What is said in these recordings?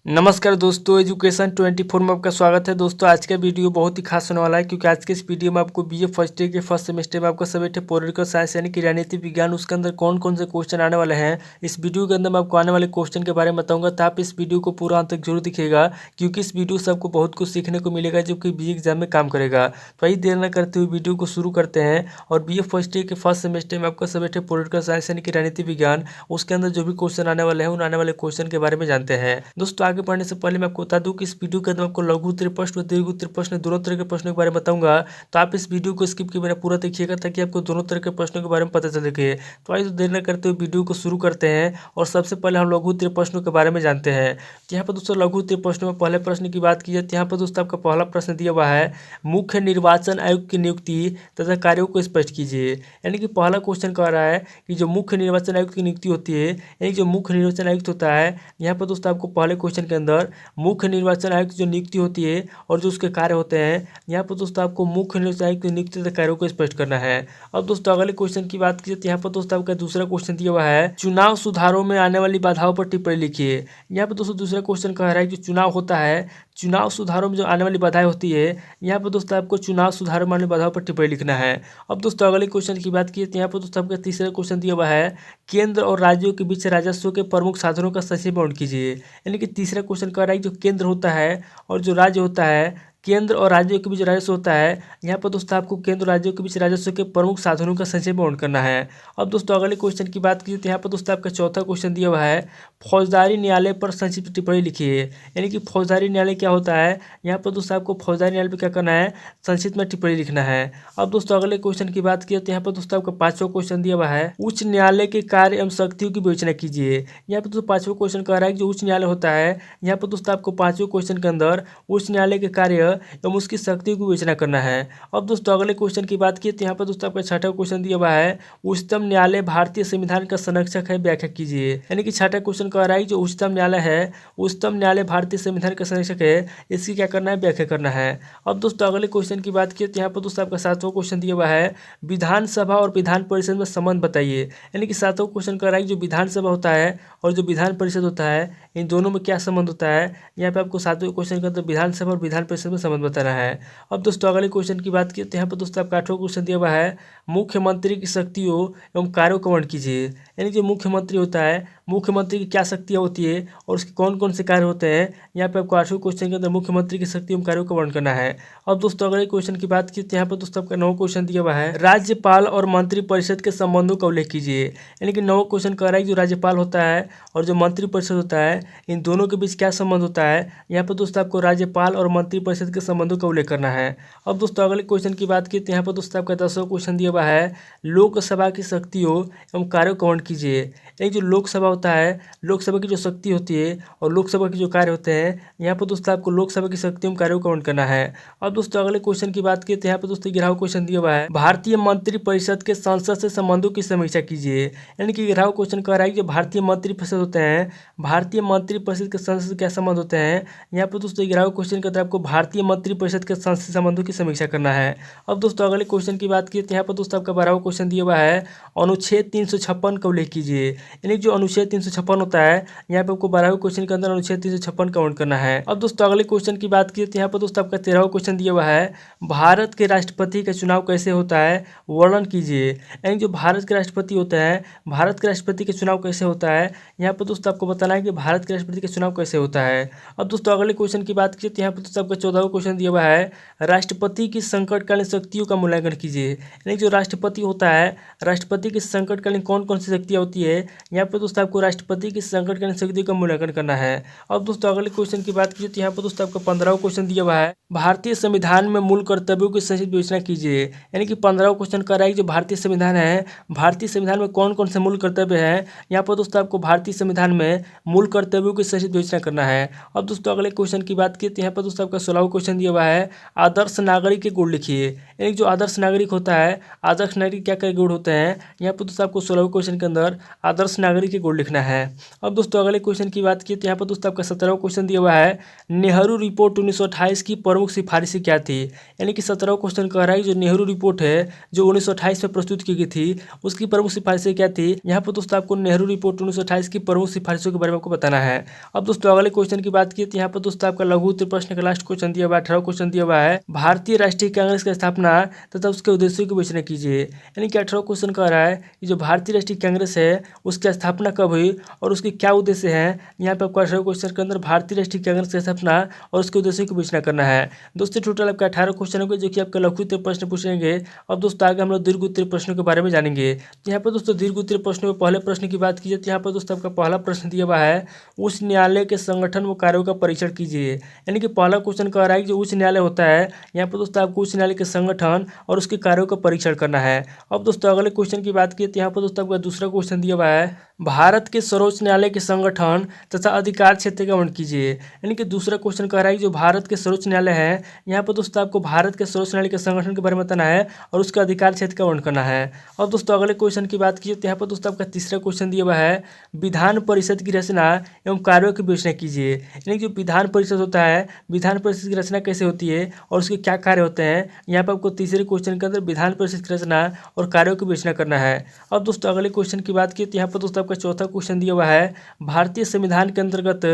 नमस्कार दोस्तों, एजुकेशन 24 में आपका स्वागत है। दोस्तों आज का वीडियो बहुत ही खास होने वाला है, क्योंकि आज के इस वीडियो में आपको बीए फर्स्ट ईयर के फर्स्ट सेमेस्टर में आपका सब्जेक्ट है पॉलिटिकल साइंस यानी कि राजनीति विज्ञान। उसके अंदर कौन कौन से क्वेश्चन आने वाले हैं, इस वीडियो के अंदर मैं आपको आने वाले क्वेश्चन के बारे में बताऊंगा। तो आप इस वीडियो को पूरा अंत तक जरूर दिखेगा, क्योंकि इस वीडियो से आपको बहुत कुछ सीखने को मिलेगा जो कि बीए एग्जाम में काम करेगा। तो आइए देर न करते हुए वीडियो को शुरू करते हैं। और बीए फर्स्ट ईयर के फर्स्ट सेमेस्टर में आपका सब्जेक्ट है पॉलिटिकल साइंस यानी कि राजनीति विज्ञान। उसके अंदर जो भी क्वेश्चन आने वाले हैं उन आने वाले क्वेश्चन के बारे में जानते हैं। दोस्तों आगे बढ़ने से पहले मैं आपको बता दूं कि इस वीडियो के अंदर आपको लघु उत्तरीय प्रश्न और दीर्घ उत्तरीय प्रश्न दोनों तरह के प्रश्नों के बारे में बताऊंगा। तो आप इस वीडियो को स्किप किए बिना पूरा देखिएगा, ताकि आपको दोनों तरह के प्रश्नों के बारे में पता चल सके। तो आइए देर न करते हुए वीडियो को शुरू करते हैं। और सबसे पहले हम लघु उत्तरीय प्रश्नों के बारे में जानते हैं। तो यहाँ पर दोस्तों लघु उत्तरीय प्रश्नों में पहले प्रश्न की बात की जाए तो यहाँ पर दोस्तों आपका पहला प्रश्न दिया हुआ है, मुख्य निर्वाचन आयुक्त की नियुक्ति तथा कार्यों को स्पष्ट कीजिए। यानी कि पहला क्वेश्चन कह रहा है कि जो मुख्य निर्वाचन आयुक्त की नियुक्ति होती है, यानी जो मुख्य निर्वाचन आयुक्त होता है, यहाँ पर दोस्तों आपको पहले क्वेश्चन के अंदर मुख्य निर्वाचन आयुक्त जो नियुक्ति होती है और जो उसके कार्य होते हैं, यहाँ पर दोस्तों आपको मुख्य निर्वाचन आयुक्त की नियुक्ति तथा कार्यों को स्पष्ट करना है। अब दोस्तों अगले क्वेश्चन की बात कीजिए तो यहाँ पर दोस्तों आपका दूसरा क्वेश्चन दिया हुआ है, चुनाव सुधारों में आने वाली बाधाओं पर टिप्पणी लिखिए। यहाँ पर दोस्तों दूसरा क्वेश्चन कह रहा है कि जो चुनाव होता है, चुनाव सुधारों में जो आने वाली बाधाएं होती है, यहाँ पर दोस्तों आपको चुनाव सुधारों में आने वाली बाधाओं पर टिप्पणी लिखना है। अब दोस्तों अगले क्वेश्चन की बात की तो यहाँ पर दोस्तों आपका तीसरा क्वेश्चन दिया हुआ है, केंद्र और राज्यों के बीच राजस्व के प्रमुख साधनों का सही वर्णन कीजिए। यानी कि तीसरा क्वेश्चन कह रहा है कि जो केंद्र होता है और जो राज्य होता है, केंद्र और राज्यों के बीच राजस्व होता है, यहाँ पर दोस्तों आपको केंद्र और राज्यों के बीच राजस्व के प्रमुख साधनों का संक्षेप में वर्णन करना है। अब दोस्तों अगले क्वेश्चन की बात कीजिए तो यहाँ पर दोस्तों आपका चौथा क्वेश्चन दिया हुआ है, फौजदारी न्यायालय पर संक्षिप्त टिप्पणी लिखिए। यानी कि फौजदारी न्यायालय क्या होता है, यहाँ पर दोस्तों आपको फौजदारी न्यायालय पर क्या करना है, संक्षिप्त में टिप्पणी लिखना है। अब दोस्तों अगले क्वेश्चन की बात किए तो यहाँ पर दोस्तों आपका पांचवा क्वेश्चन दिया हुआ है, उच्च न्यायालय के कार्य एवं शक्तियों की विवेचना कीजिए। यहाँ पर दोस्तों पांचवा क्वेश्चन कह रहा है कि जो उच्च न्यायालय होता है, यहाँ पर दोस्तों आपको पांचवें क्वेश्चन के अंदर उच्च न्यायालय के कार्य एवं उसकी शक्तियों की विवेचना करना है। अब दोस्तों अगले क्वेश्चन की बात की तो यहाँ पर दोस्तों आपका छठा क्वेश्चन दिया हुआ है, उच्चतम न्यायालय भारतीय संविधान का संरक्षक है, व्याख्या कीजिए। यानी कि छठा क्वेश्चन कह रहा है जो उच्चतम न्यायालय है, उच्चतम न्यायालय भारतीय संविधान का संरक्षक है, इसकी क्या करना है, व्याख्या करना है। अब दोस्तों अगले क्वेश्चन की बात की तो यहाँ पर दोस्तों आपका सातवां क्वेश्चन दिया हुआ है, विधानसभा और विधान परिषद में संबंध बताइए। यानी कि सातवां क्वेश्चन कह रहा है जो विधानसभा होता है और जो विधान परिषद होता है, इन दोनों में क्या संबंध होता है। यहाँ पे आपको सातवें क्वेश्चन के अंदर विधानसभा और विधान परिषद में संबंध बताना है। अब दोस्तों अगले क्वेश्चन की बात की तो यहाँ पर दोस्तों आपका आठवां क्वेश्चन दिया हुआ है, मुख्यमंत्री की शक्तियों एवं कार्यों का वर्णन कीजिए। यानी जो मुख्यमंत्री होता है, मुख्यमंत्री की क्या शक्तियाँ होती है और उसके कौन कौन से कार्य होते हैं, यहाँ पे आपको आठवें क्वेश्चन के अंदर मुख्यमंत्री की शक्ति एवं कार्यों का वर्णन करना है। अब दोस्तों अगले क्वेश्चन की बात की तो यहाँ पर दोस्तों आपका नौवां क्वेश्चन दिया हुआ है, राज्यपाल और मंत्री परिषद के संबंधों का उल्लेख कीजिए। यानी कि नौवां क्वेश्चन कह रहा है जो राज्यपाल होता है और जो मंत्री परिषद होता है, इन दोनों के बीच क्या संबंध होता है। यहाँ पर दोस्तों आपको राज्यपाल और मंत्री परिषद के संबंधों का उल्लेख करना है। अब दोस्तों अगले क्वेश्चन की बात की तो यहाँ पर दोस्तों आपका 10वां क्वेश्चन दिया हुआ है, लोकसभा की शक्तियों एवं कार्यों का वर्णन कीजिए। एक जो लोकसभा होता है, लोकसभा की जो शक्ति होती है और लोकसभा के जो कार्य होते हैं, यहाँ पर दोस्तों आपको लोकसभा की शक्ति एवं कार्यों का वर्णन करना है। अब दोस्तों अगले क्वेश्चन की बात की तो यहाँ पर दोस्तों 11वां क्वेश्चन दिया हुआ है, भारतीय मंत्री परिषद के संसद से संबंधों की समीक्षा कीजिए। यानी कि 11वां क्वेश्चन कह रहा है कि जो भारतीय मंत्री परिषद होते हैं, भारतीय मंत्री परिषद के संसद से क्या संबंध होते हैं। यहाँ पर दोस्तों 11वां क्वेश्चन के अंदर आपको भारतीय मंत्री परिषद के संसद से संबंधों की समीक्षा करना है। अब दोस्तों अगले क्वेश्चन की बात की तो यहाँ पर दोस्तों आपका 12वां क्वेश्चन दिया हुआ है, अनुच्छेद 356 का उल्लेख कीजिए। यानी जो अनुच्छेद 356 होता है, यहाँ पे आपको 12वें क्वेश्चन के अंदर अनुच्छेद 356 का वर्णन करना है। अब दोस्तों अगले क्वेश्चन की बात की तो यहाँ पर दोस्तों आपका 13वां क्वेश्चन दिया हुआ है, भारत के राष्ट्रपति का चुनाव कैसे होता है, वर्णन कीजिए। यानी जो भारत के राष्ट्रपति होते हैं, भारत के राष्ट्रपति का चुनाव कैसे होता है, यहाँ पर दोस्तों आपको बताना है कि भारत के राष्ट्रपति का चुनाव कैसे होता है। अब दोस्तों अगले क्वेश्चन की बात की तो यहाँ पर दोस्तों आपका 14वां क्वेश्चन दिया हुआ है, राष्ट्रपति की संकटकालीन शक्तियों का मूल्यांकन कीजिए। यानी जो राष्ट्रपति होता है, राष्ट्रपति की संकटकालीन कौन कौन सी शक्तियाँ होती है, यहाँ पर दोस्तों आपको राष्ट्रपति की संकटकालीन शक्ति का मूल्यांकन करना है। अब दोस्तों अगले क्वेश्चन की बात कीजिए तो यहाँ पर दोस्तों आपका 15वां क्वेश्चन दिया हुआ है, भारतीय संविधान में मूल कर्तव्यों की संक्षिप्त विवेचना कीजिए। यानी कि 15वां क्वेश्चन कर रहा है कि जो भारतीय संविधान है, भारतीय संविधान में कौन कौन से मूल कर्तव्य हैं, यहाँ पर दोस्तों आपको भारतीय संविधान में मूल कर्तव्यों की संक्षिप्त विवेचना करना है। अब दोस्तों अगले क्वेश्चन की बात की तो यहाँ पर दोस्तों आपका 16वां क्वेश्चन दिया हुआ है आदर्श नागरिक के गुण लिखिए। यानी जो आदर्श नागरिक होता है, आदर्श नागरिक क्या क्या गुण होते हैं, यहाँ पर दोस्तों आपको 16वें क्वेश्चन के अंदर आदर्श नागरिक के गुण लिखना है। अब दोस्तों अगले क्वेश्चन की बात की तो यहाँ पर दोस्तों आपका 17वां क्वेश्चन दिया हुआ है नेहरू रिपोर्ट 1928 की प्रमुख सिफारिशें क्या थी। यानी कि 17वां क्वेश्चन कह रहा है जो नेहरू रिपोर्ट है जो 1928 में प्रस्तुत की गई थी उसकी प्रमुख सिफारिशें क्या थी। यहाँ पर दोस्तों आपको नेहरू रिपोर्ट 1928 की प्रमुख सिफारिशों के बारे में आपको बताना है। अब दोस्तों अगले क्वेश्चन की बात की तो यहाँ पर दोस्तों आपका लघु उत्तर प्रश्न का लास्ट क्वेश्चन दिया हुआ है, 18वां क्वेश्चन दिया हुआ है भारतीय राष्ट्रीय कांग्रेस की स्थापना तथा उसके उद्देश्यों की विवेचना कीजिए। यानी कि 18वां क्वेश्चन कह रहा है कि जो भारतीय राष्ट्रीय कांग्रेस है उसकी स्थापना कब हुई और उसके क्या उद्देश्य हैं। यहाँ पे आपको 18वें क्वेश्चन के अंदर भारतीय राष्ट्रीय कांग्रेस की स्थापना और उसके उद्देश्यों की विवेचना करना है। दोस्तों टोटल आपका 18 क्वेश्चन होंगे जो कि आपका लघु उत्तर प्रश्न पूछेंगे। अब दोस्तों आगे हम लोग दीर्घ उत्तर प्रश्नों के बारे में जानेंगे। तो यहाँ पर दोस्तों दीर्घ उत्तर प्रश्नों में पहले प्रश्न की बात कीजिए तो यहाँ पर दोस्तों आपका पहला प्रश्न दिया हुआ है उच्च न्यायालय के संगठन व कार्यों का परीक्षण कीजिए। यानी कि पहला क्वेश्चन कह रहा है कि जो उच्च न्यायालय होता है यहाँ पर दोस्तों आपको उच्च न्यायालय के संगठन और उसके कार्यों का परीक्षण करना है। अब दोस्तों अगले क्वेश्चन की बात की तो यहाँ पर दोस्तों आपका दूसरा क्वेश्चन दिया हुआ है भारत के सर्वोच्च न्यायालय के संगठन तथा अधिकार क्षेत्र का वर्णन कीजिए। यानी कि दूसरा क्वेश्चन कह रहा है कि जो भारत के सर्वोच्च न्यायालय है यहाँ पर दोस्तों आपको भारत के सर्वोच्च न्यायालय के संगठन के बारे में बताना है और उसका अधिकार क्षेत्र का वर्णन करना है। अब दोस्तों अगले क्वेश्चन की बात की तो यहाँ पर दोस्तों आपका तीसरा क्वेश्चन दिया हुआ है विधान परिषद की रचना एवं कार्यों की विवेचना कीजिए। यानी कि जो विधान परिषद होता है, विधान परिषद की रचना कैसे होती है और उसके क्या कार्य होते हैं। यहाँ पर आपको तीसरे क्वेश्चन के अंदर विधान परिषद की रचना और कार्यों की विवेचना करना है। अब दोस्तों अगले क्वेश्चन की बात की तो यहाँ पर दोस्तों आपका चौथा क्वेश्चन दिया हुआ है भारतीय संविधान के अंतर्गत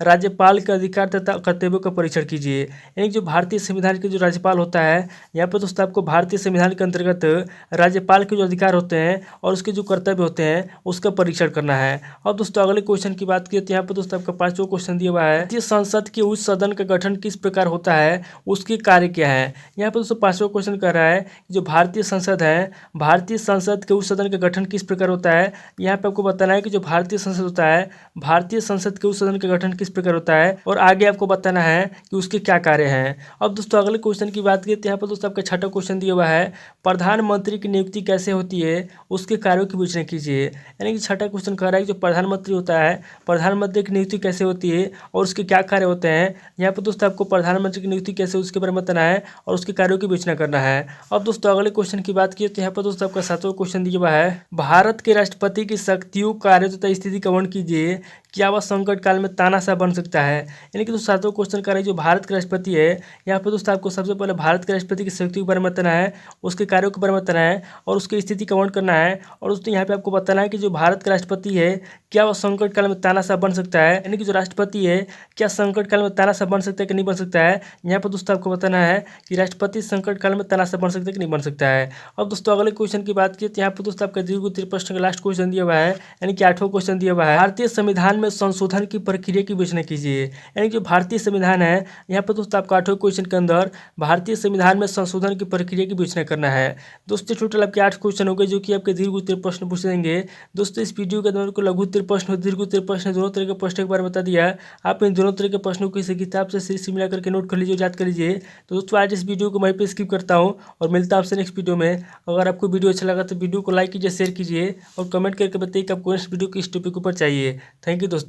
राज्यपाल के अधिकार तथा कर्तव्यों का परीक्षण कीजिए। यानी जो भारतीय संविधान के जो राज्यपाल होता है यहाँ पर दोस्तों आपको भारतीय संविधान के अंतर्गत राज्यपाल के जो अधिकार होते हैं और उसके जो कर्तव्य होते हैं उसका परीक्षण करना है। अब दोस्तों अगले क्वेश्चन की बात की तो यहाँ पर दोस्तों आपका पांचवा क्वेश्चन दिया हुआ है भारतीय संसद के उच्च सदन का गठन किस प्रकार होता है, उसके कार्य क्या है। यहाँ पर दोस्तों पांचवा क्वेश्चन कर रहा है जो भारतीय संसद है, भारतीय संसद के उच्च सदन का गठन किस प्रकार होता है। यहाँ पे आपको बताना है कि जो भारतीय संसद होता है, भारतीय संसद के उच्च सदन का गठन किस प्रकार होता है और आगे आपको बताना है कि उसके क्या कार्य हैं। अब दोस्तों अगले क्वेश्चन की बात की तो यहाँ पर दोस्तों आपका छठा क्वेश्चन दिया हुआ है प्रधानमंत्री की नियुक्ति कैसे होती है, उसके कार्यों की विवेचना कीजिए। यानी कि छठा क्वेश्चन कह रहा है कि जो प्रधानमंत्री होता है, प्रधानमंत्री की नियुक्ति कैसे होती है और उसके क्या कार्य होते हैं। यहाँ पर दोस्तों आपको प्रधानमंत्री की नियुक्ति कैसे उसके बारे में बताना है और उसके कार्यों की विवेचना करना है। अब दोस्तों अगले क्वेश्चन की बात की तो यहाँ पर दोस्तों आपका सातवां क्वेश्चन दिया हुआ है भारत के राष्ट्रपति की शक्तियों, कार्यों तथा स्थिति का वर्णन कीजिए, क्या वह संकट काल में तानाशाह बन सकता है। यानी कि दोस्तों सातवां क्वेश्चन कर रहा है जो भारत के राष्ट्रपति है, यहाँ पर दोस्तों आपको सबसे पहले भारत के राष्ट्रपति की शक्तियों के बारे में बताना है, उसके कार्यों के बारे में बताना है और उसकी स्थिति का वर्णन करना है। और दोस्तों यहाँ पे आपको बताना है कि जो भारत का राष्ट्रपति है क्या वह संकट काल में तानाशाह बन सकता है। यानी कि जो राष्ट्रपति है क्या संकट काल में तानाशाह बन सकता है कि नहीं बन सकता है। यहाँ पर दोस्तों आपको बताना है कि राष्ट्रपति संकट काल में तानाशाह बन सकता है कि नहीं बन सकता है। अब दोस्तों अगले क्वेश्चन की बात की तो यहाँ पर दोस्तों आपका दीर्घ उत्तर प्रश्न का लास्ट क्वेश्चन दिया हुआ है, यानी कि 8वां क्वेश्चन दिया हुआ है भारतीय संविधान में संशोधन की प्रक्रिया की विवेचना कीजिए। यानी कि भारतीय संविधान है, यहाँ पर दोस्तों आपको 8वें क्वेश्चन के अंदर भारतीय संविधान में संशोधन की प्रक्रिया की विवेचना करना है। दोस्तों टोटल आपके 8 क्वेश्चन हो गए जो कि आपके दीर्घ उत्तर प्रश्न पूछ देंगे। दोस्तों इस वीडियो के अंदर को लघु उत्तर प्रश्न और दीर्घ उत्तर प्रश्न दोनों तरह के प्रश्नों के बारे में बता दिया। आप इन दोनों तरह के प्रश्नों को इस किताब से सीरीज मिला करके नोट कर लीजिए, याद कर लीजिए। तो दोस्तों आज इस वीडियो को वहीं पे स्किप करता हूँ और मिलता है आपसे नेक्स्ट वीडियो में। अगर आपको वीडियो अच्छा लगा तो वीडियो को लाइक कीजिए, शेयर कीजिए और कमेंट करके बताइए कि आपको इस वीडियो की इस टॉपिक ऊपर चाहिए। थैंक यू दोस्तों।